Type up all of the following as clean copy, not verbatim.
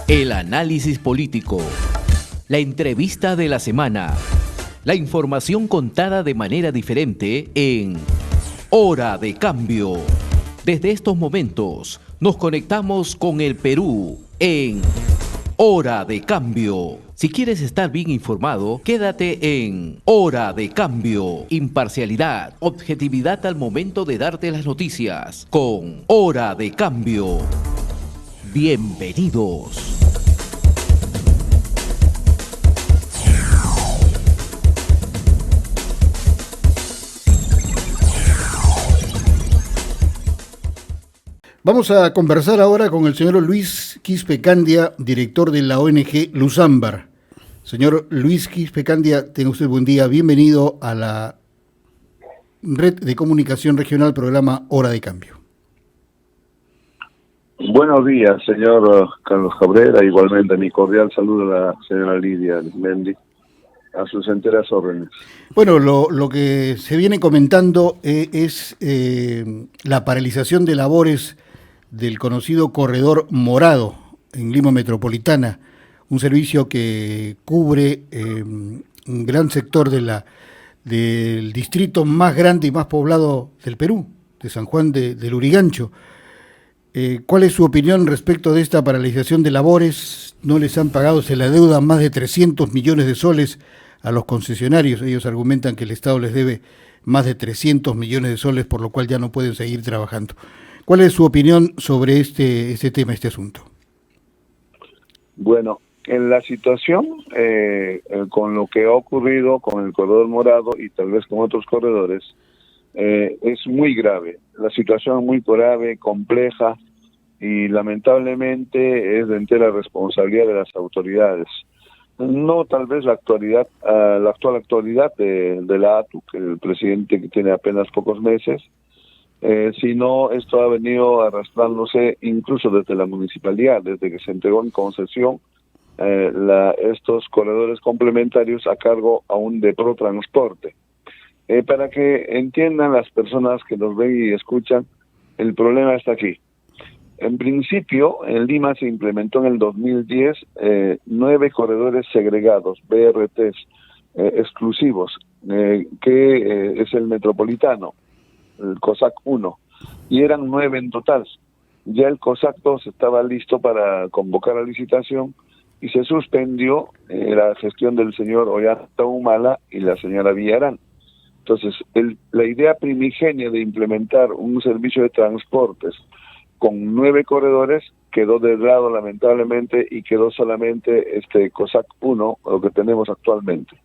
El análisis político, la entrevista de la semana, la información contada de manera diferente en Hora de Cambio. Desde estos momentos nos conectamos con el Perú en Hora de Cambio. Si quieres estar bien informado, quédate en Hora de Cambio. Imparcialidad, objetividad al momento de darte las noticias con Hora de Cambio. Bienvenidos. Vamos a conversar ahora con el señor Luis Quispe Candia, director de la ONG Luzambar. Señor Luis Quispe Candia, tenga usted buen día. Bienvenido a la Red de Comunicación Regional, programa Hora de Cambio. Buenos días, señor Carlos Cabrera. Igualmente, mi cordial saludo a la señora Lidia Mendi, a sus enteras órdenes. Bueno, lo que se viene comentando es la paralización de labores del conocido Corredor Morado en Lima Metropolitana, un servicio que cubre un gran sector del distrito más grande y más poblado del Perú, de San Juan del Urigancho. ¿Cuál es su opinión respecto de esta paralización de labores? No les han pagado, se le adeudan más de 300 millones de soles a los concesionarios. Ellos argumentan que el Estado les debe más de 300 millones de soles, por lo cual ya no pueden seguir trabajando. ¿Cuál es su opinión sobre este tema, este asunto? Bueno, en la situación, con lo que ha ocurrido con el Corredor Morado y tal vez con otros corredores, es muy grave. La situación es muy grave, compleja, y lamentablemente es de entera responsabilidad de las autoridades. No tal vez la actual actualidad de la ATU, que el presidente que tiene apenas pocos meses, sino esto ha venido arrastrándose incluso desde la municipalidad, desde que se entregó en concesión estos corredores complementarios a cargo aún de Protransporte. Para que entiendan las personas que nos ven y escuchan, el problema está aquí. En principio, en Lima se implementó en el 2010 9 corredores segregados, BRTs, exclusivos, que es el metropolitano, el COSAC 1, y eran 9 en total. Ya el COSAC 2 estaba listo para convocar a licitación y se suspendió la gestión del señor Ollanta Humala y la señora Villarán. Entonces, la idea primigenia de implementar un servicio de transportes con 9 corredores quedó de lado lamentablemente y quedó solamente este COSAC 1, lo que tenemos actualmente.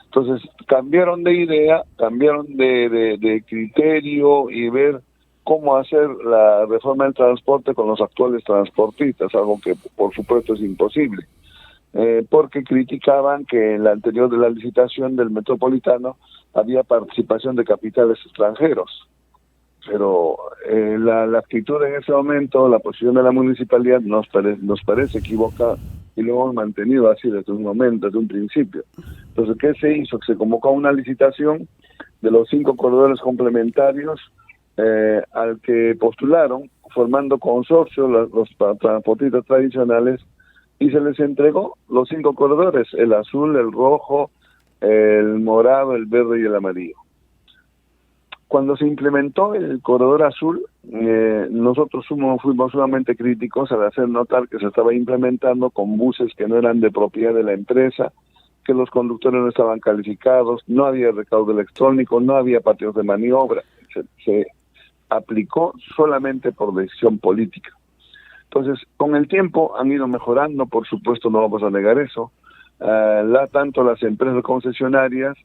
Entonces, cambiaron de idea, cambiaron de criterio y ver cómo hacer la reforma del transporte con los actuales transportistas, algo que por supuesto es imposible, porque criticaban que en la anterior de la licitación del metropolitano había participación de capitales extranjeros. Pero la actitud en ese momento, la posición de la municipalidad nos parece equivocada y lo hemos mantenido así desde un momento, desde un principio. Entonces, ¿qué se hizo? Se convocó una licitación de los 5 corredores complementarios al que postularon, formando consorcio los transportistas tradicionales, y se les entregó los 5 corredores, el azul, el rojo, el morado, el verde y el amarillo. Cuando se implementó el corredor azul, nosotros fuimos sumamente críticos al hacer notar que se estaba implementando con buses que no eran de propiedad de la empresa, que los conductores no estaban calificados, no había recaudo electrónico, no había patios de maniobra. Se aplicó solamente por decisión política. Entonces, con el tiempo han ido mejorando, por supuesto no vamos a negar eso, tanto las empresas concesionarias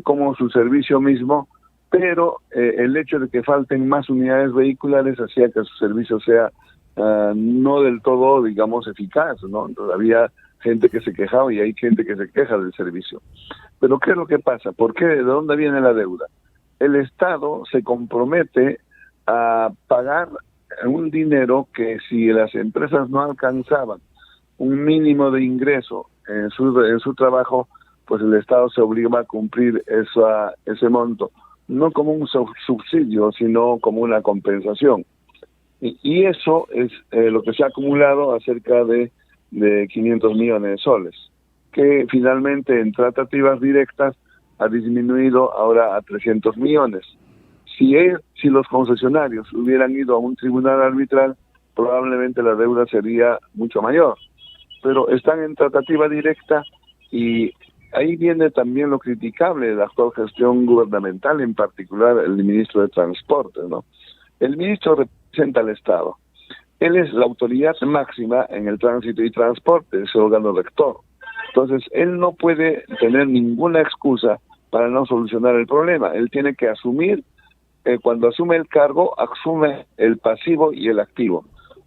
como su servicio mismo, pero el hecho de que falten más unidades vehiculares hacía que su servicio sea no del todo, digamos, eficaz, ¿no? Entonces, había gente que se quejaba y hay gente que se queja del servicio. Pero ¿qué es lo que pasa? ¿Por qué? ¿De dónde viene la deuda? El Estado se compromete a pagar un dinero que si las empresas no alcanzaban un mínimo de ingreso en su trabajo, pues el Estado se obliga a cumplir ese monto, no como un subsidio, sino como una compensación. Y eso es lo que se ha acumulado acerca de de 500 millones de soles, que finalmente en tratativas directas ha disminuido ahora a 300 millones. Si los concesionarios hubieran ido a un tribunal arbitral, probablemente la deuda sería mucho mayor, pero están en tratativa directa y ahí viene también lo criticable de la actual gestión gubernamental, en particular el ministro de Transporte, ¿no? El ministro representa al Estado. Él es la autoridad máxima en el tránsito y transporte, es el órgano rector. Entonces, él no puede tener ninguna excusa para no solucionar el problema. Él tiene que asumir, cuando asume el cargo, asume el pasivo y el activo.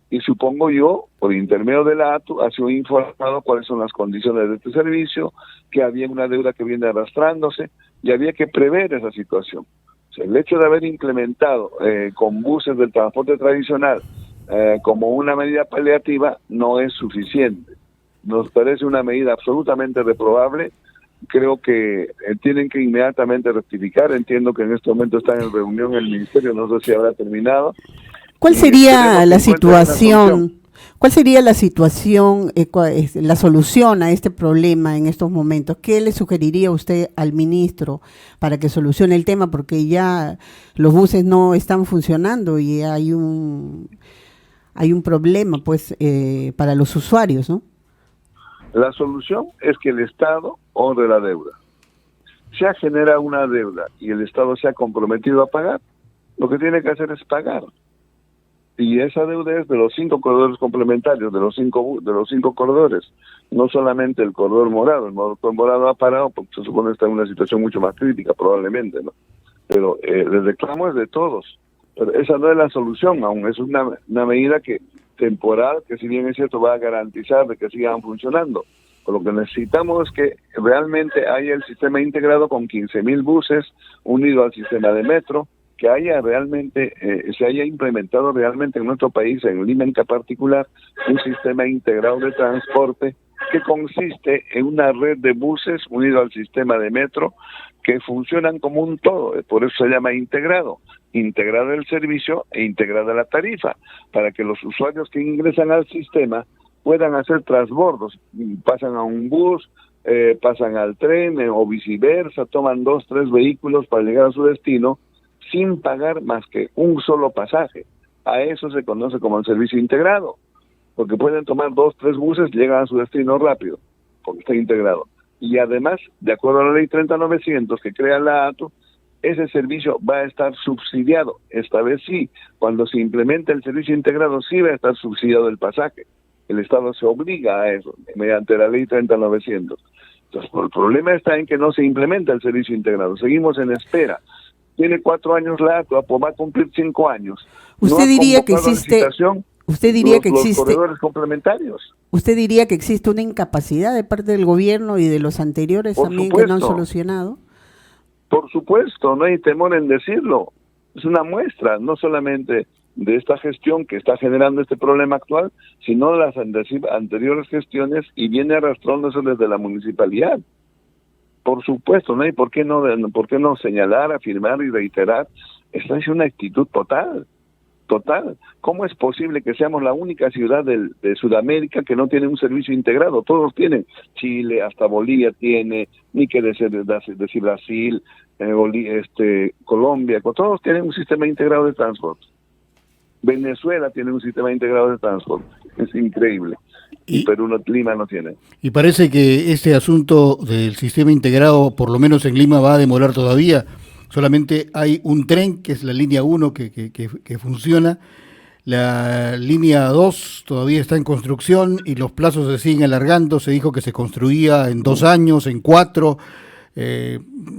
Y supongo yo, por intermedio de la ATU, ha sido informado cuáles son las condiciones de este servicio, que había una deuda que viene arrastrándose y había que prever esa situación. O sea, el hecho de haber implementado con buses del transporte tradicional como una medida paliativa no es suficiente. Nos parece una medida absolutamente reprobable. Creo que tienen que inmediatamente rectificar. Entiendo que en este momento está en reunión el Ministerio, no sé si habrá terminado. ¿Cuál sería la situación? ¿Cuál sería la situación, la solución a este problema en estos momentos? ¿Qué le sugeriría usted al ministro para que solucione el tema? Porque ya los buses no están funcionando y hay un problema, pues, para los usuarios, ¿no? La solución es que el Estado honre la deuda. Se ha generado una deuda y el Estado se ha comprometido a pagar. Lo que tiene que hacer es pagar. Y esa deuda es de los 5 corredores complementarios, de los cinco corredores, no solamente el corredor morado. El corredor morado ha parado porque se supone que está en una situación mucho más crítica, probablemente, ¿no? Pero el reclamo es de todos. Pero esa no es la solución aún, es una medida temporal, que si bien es cierto va a garantizar de que sigan funcionando. Pero lo que necesitamos es que realmente haya el sistema integrado con 15.000 buses unido al sistema de metro, que haya realmente, se haya implementado realmente en nuestro país, en Lima en particular, un sistema integrado de transporte que consiste en una red de buses unido al sistema de metro que funcionan como un todo, por eso se llama integrado el servicio e integrada la tarifa, para que los usuarios que ingresan al sistema puedan hacer transbordos, pasan a un bus, pasan al tren o viceversa, toman 2, 3 vehículos para llegar a su destino, sin pagar más que un solo pasaje. A eso se conoce como el servicio integrado, porque pueden tomar 2, 3 buses y llegan a su destino rápido, porque está integrado. Y además, de acuerdo a la ley 30.900 que crea la ATU, ese servicio va a estar subsidiado. Esta vez sí, cuando se implemente el servicio integrado, sí va a estar subsidiado el pasaje. El Estado se obliga a eso, mediante la ley 30.900. Entonces, el problema está en que no se implementa el servicio integrado. Seguimos en espera. Tiene 4 años la ATU, va a cumplir 5 años. ¿Usted diría que existe los corredores complementarios? ¿Usted diría que existe una incapacidad de parte del gobierno y de los anteriores también que no han solucionado? Por supuesto, no hay temor en decirlo. Es una muestra, no solamente de esta gestión que está generando este problema actual, sino de las anteriores gestiones, y viene arrastrándose desde la municipalidad. Por supuesto, no hay por qué no señalar, afirmar y reiterar. Esta es una actitud total. ¿Cómo es posible que seamos la única ciudad de Sudamérica que no tiene un servicio integrado? Todos tienen. Chile, hasta Bolivia tiene, ni que decir Brasil, Colombia, todos tienen un sistema integrado de transporte. Venezuela tiene un sistema integrado de transporte. Es increíble. Y Perú, Lima no tiene. Y parece que este asunto del sistema integrado, por lo menos en Lima, va a demorar todavía. Solamente hay un tren, que es la línea 1, que funciona. La línea 2 todavía está en construcción y los plazos se siguen alargando. Se dijo que se construía en 2 años, en 4.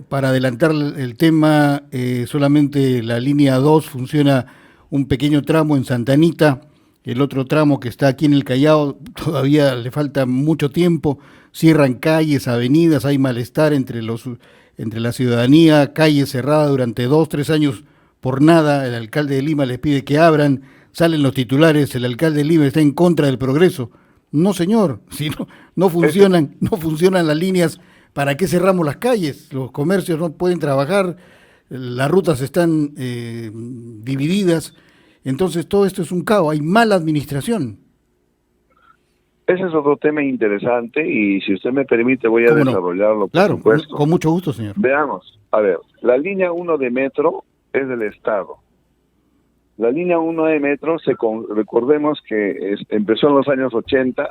Para adelantar el tema, solamente la línea 2 funciona un pequeño tramo en Santa Anita. El otro tramo que está aquí en el Callao todavía le falta mucho tiempo. Cierran calles, avenidas, hay malestar entre la ciudadanía, calles cerradas durante 2, 3 años por nada. El alcalde de Lima les pide que abran, salen los titulares, el alcalde de Lima está en contra del progreso. No, señor, si no funcionan las líneas, ¿para qué cerramos las calles? Los comercios no pueden trabajar, las rutas están divididas, entonces todo esto es un caos, hay mala administración. Ese es otro tema interesante y si usted me permite voy a desarrollarlo, por claro, supuesto. Con mucho gusto, señor. Veamos, a ver, la línea 1 de metro es del Estado. La línea 1 de metro, recordemos que empezó en los años 80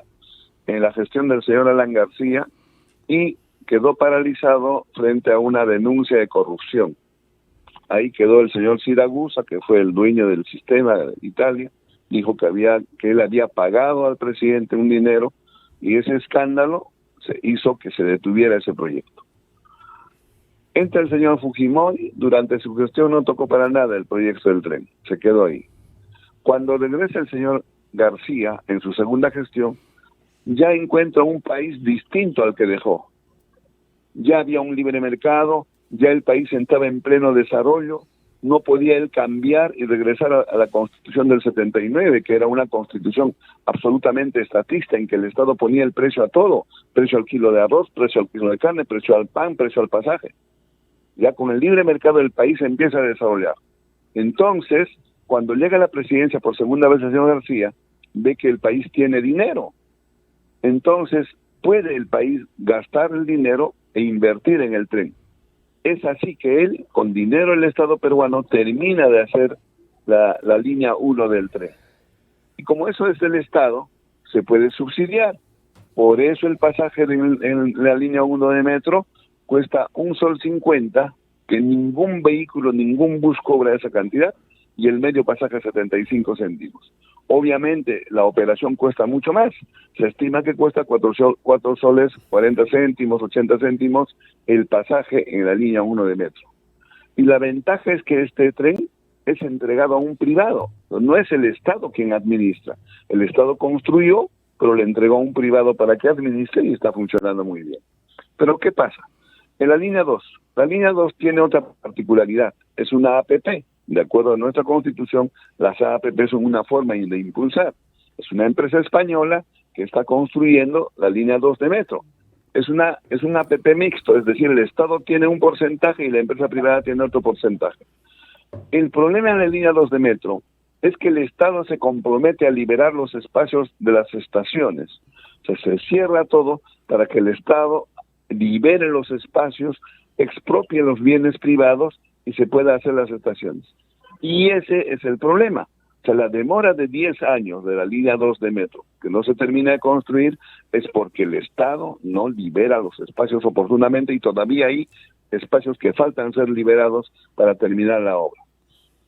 en la gestión del señor Alan García y quedó paralizado frente a una denuncia de corrupción. Ahí quedó el señor Siragusa, que fue el dueño del sistema de Italia, dijo que él había pagado al presidente un dinero y ese escándalo se hizo que se detuviera ese proyecto. Entra el señor Fujimori, durante su gestión no tocó para nada el proyecto del tren, se quedó ahí. Cuando regresa el señor García en su segunda gestión, ya encuentra un país distinto al que dejó. Ya había un libre mercado, ya el país estaba en pleno desarrollo, no podía él cambiar y regresar a la Constitución del 79, que era una constitución absolutamente estatista, en que el Estado ponía el precio a todo, precio al kilo de arroz, precio al kilo de carne, precio al pan, precio al pasaje. Ya con el libre mercado el país se empieza a desarrollar. Entonces, cuando llega a la presidencia por segunda vez el señor García, ve que el país tiene dinero. Entonces, puede el país gastar el dinero e invertir en el tren. Es así que él, con dinero del Estado peruano, termina de hacer la línea 1 del tren. Y como eso es del Estado, se puede subsidiar. Por eso el pasaje en la línea 1 de metro cuesta $1.50, que ningún vehículo, ningún bus cobra esa cantidad, y el medio pasaje 75 céntimos. Obviamente la operación cuesta mucho más, se estima que cuesta 4 soles 40 céntimos, 80 céntimos el pasaje en la línea 1 de metro. Y la ventaja es que este tren es entregado a un privado, no es el Estado quien administra. El Estado construyó, pero le entregó a un privado para que administre y está funcionando muy bien. Pero ¿qué pasa? En la línea 2 tiene otra particularidad, es una APP. De acuerdo a nuestra Constitución, las APP son una forma de impulsar. Es una empresa española que está construyendo la línea 2 de metro. Es una APP mixto, es decir, el Estado tiene un porcentaje y la empresa privada tiene otro porcentaje. El problema en la línea 2 de metro es que el Estado se compromete a liberar los espacios de las estaciones. O sea, se cierra todo para que el Estado libere los espacios, expropie los bienes privados y se pueda hacer las estaciones. Y ese es el problema. O sea, la demora de 10 años de la línea 2 de metro, que no se termina de construir, es porque el Estado no libera los espacios oportunamente y todavía hay espacios que faltan ser liberados para terminar la obra.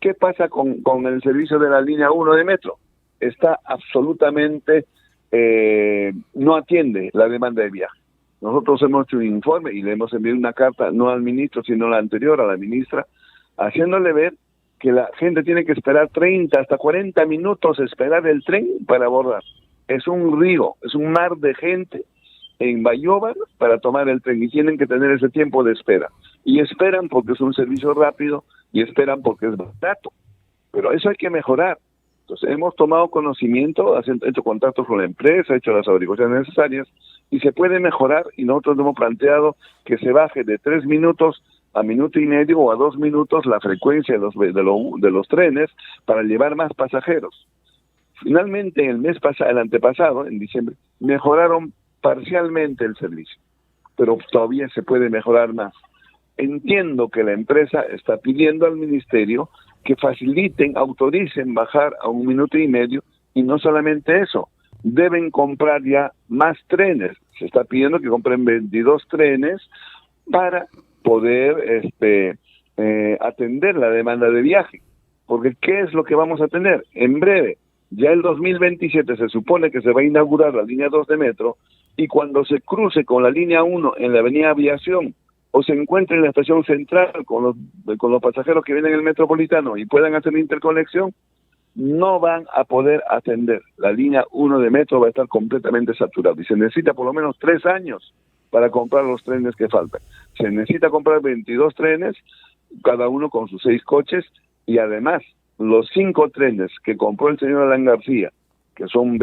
¿Qué pasa con el servicio de la línea 1 de metro? Está absolutamente, no atiende la demanda de viaje. Nosotros hemos hecho un informe y le hemos enviado una carta, no al ministro, sino la anterior, a la ministra, haciéndole ver que la gente tiene que esperar 30 hasta 40 minutos esperar el tren para abordar. Es un río, es un mar de gente en Bayóvar para tomar el tren y tienen que tener ese tiempo de espera. Y esperan porque es un servicio rápido y esperan porque es barato. Pero eso hay que mejorar. Entonces hemos tomado conocimiento, hecho contactos con la empresa, hecho las averiguaciones necesarias y se puede mejorar y nosotros hemos planteado que se baje de 3 minutos a 1.5 minutos o a 2 minutos la frecuencia de los trenes para llevar más pasajeros. Finalmente, el antepasado, en diciembre, mejoraron parcialmente el servicio, pero todavía se puede mejorar más. Entiendo que la empresa está pidiendo al ministerio que faciliten, autoricen bajar a 1.5 minutos y no solamente eso, deben comprar ya más trenes. Se está pidiendo que compren 22 trenes para poder atender la demanda de viaje. Porque ¿qué es lo que vamos a tener? En breve, ya el 2027 se supone que se va a inaugurar la línea 2 de metro y cuando se cruce con la línea 1 en la avenida Aviación o se encuentre en la estación central con los pasajeros que vienen en el metropolitano y puedan hacer la interconexión, no van a poder atender. La línea 1 de metro va a estar completamente saturada y se necesita por lo menos 3 años para comprar los trenes que faltan. Se necesita comprar 22 trenes, cada uno con sus 6 coches, y además los 5 trenes que compró el señor Alan García, que son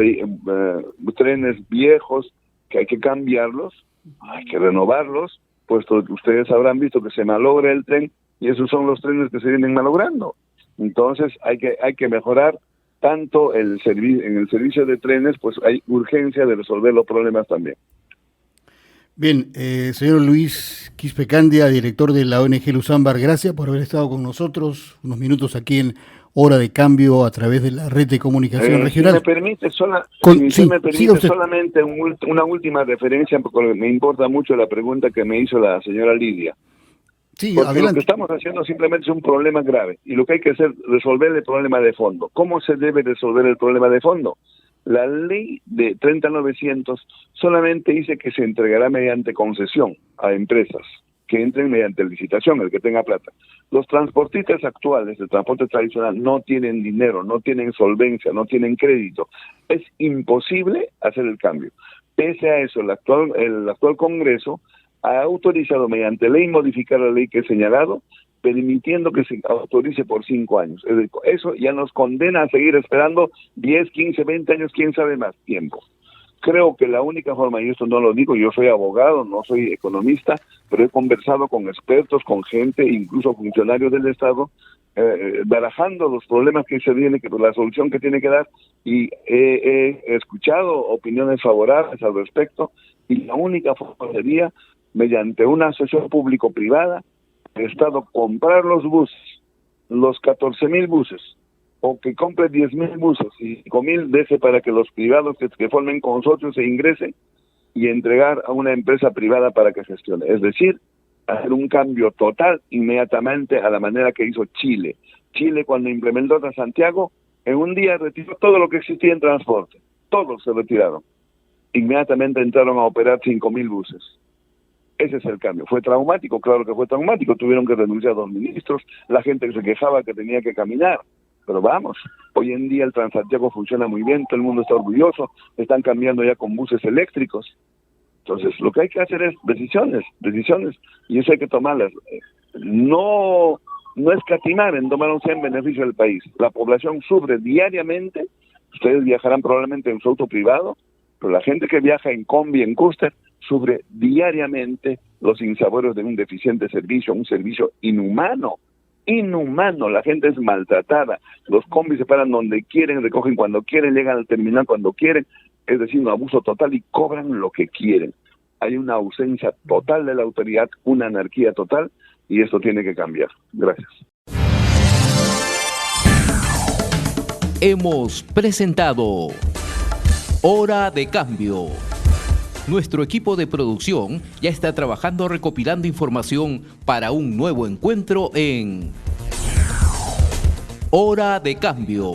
trenes viejos, que hay que cambiarlos, hay que renovarlos, puesto que ustedes habrán visto que se malogra el tren, y esos son los trenes que se vienen malogrando. Entonces hay que mejorar tanto en el servicio de trenes, pues hay urgencia de resolver los problemas también. Bien, señor Luis Quispe-Candia, director de la ONG Luzambar, gracias por haber estado con nosotros unos minutos aquí en Hora de Cambio a través de la red de comunicación regional. Si me permite, solamente una última referencia, porque me importa mucho la pregunta que me hizo la señora Lidia. Sí, porque adelante. Lo que estamos haciendo simplemente es un problema grave, y lo que hay que hacer es resolver el problema de fondo. ¿Cómo se debe resolver el problema de fondo? La ley de 30.900 solamente dice que se entregará mediante concesión a empresas que entren mediante licitación, el que tenga plata. Los transportistas actuales del transporte tradicional no tienen dinero, no tienen solvencia, no tienen crédito. Es imposible hacer el cambio. Pese a eso, el actual Congreso ha autorizado mediante ley modificar la ley que he señalado, permitiendo que se autorice por 5 años. Es decir, eso ya nos condena a seguir esperando 10, 15, 20 años, quién sabe más tiempo. Creo que la única forma, y esto no lo digo, yo soy abogado, no soy economista, pero he conversado con expertos, con gente, incluso funcionarios del Estado, barajando los problemas que se vienen, que la solución que tiene que dar, y he escuchado opiniones favorables al respecto, y la única forma sería, mediante una asociación público-privada, el Estado comprar los buses, los 14.000 buses, o que compre 10.000 buses y 5.000 deje para que los privados que formen consorcios se ingresen y entregar a una empresa privada para que gestione. Es decir, hacer un cambio total inmediatamente a la manera que hizo Chile. Chile, cuando implementó Transantiago, en un día retiró todo lo que existía en transporte. Todos se retiraron. Inmediatamente entraron a operar 5.000 buses. Ese es el cambio. ¿Fue traumático? Claro que fue traumático. Tuvieron que renunciar a 2 ministros, la gente que se quejaba que tenía que caminar. Pero vamos, hoy en día el Transantiago funciona muy bien, todo el mundo está orgulloso, están cambiando ya con buses eléctricos. Entonces, lo que hay que hacer es decisiones, y eso hay que tomarlas. No escatimar en tomarlos en beneficio del país. La población sufre diariamente, ustedes viajarán probablemente en su auto privado, pero la gente que viaja en combi, en Custer, sufre diariamente los sinsabores de un deficiente servicio, un servicio inhumano, la gente es maltratada, los combis se paran donde quieren, recogen cuando quieren, llegan al terminal cuando quieren, es decir, un abuso total y cobran lo que quieren. Hay una ausencia total de la autoridad, una anarquía total, y esto tiene que cambiar. Gracias. Hemos presentado Hora de Cambio. Nuestro equipo de producción ya está trabajando recopilando información para un nuevo encuentro en Hora de Cambio.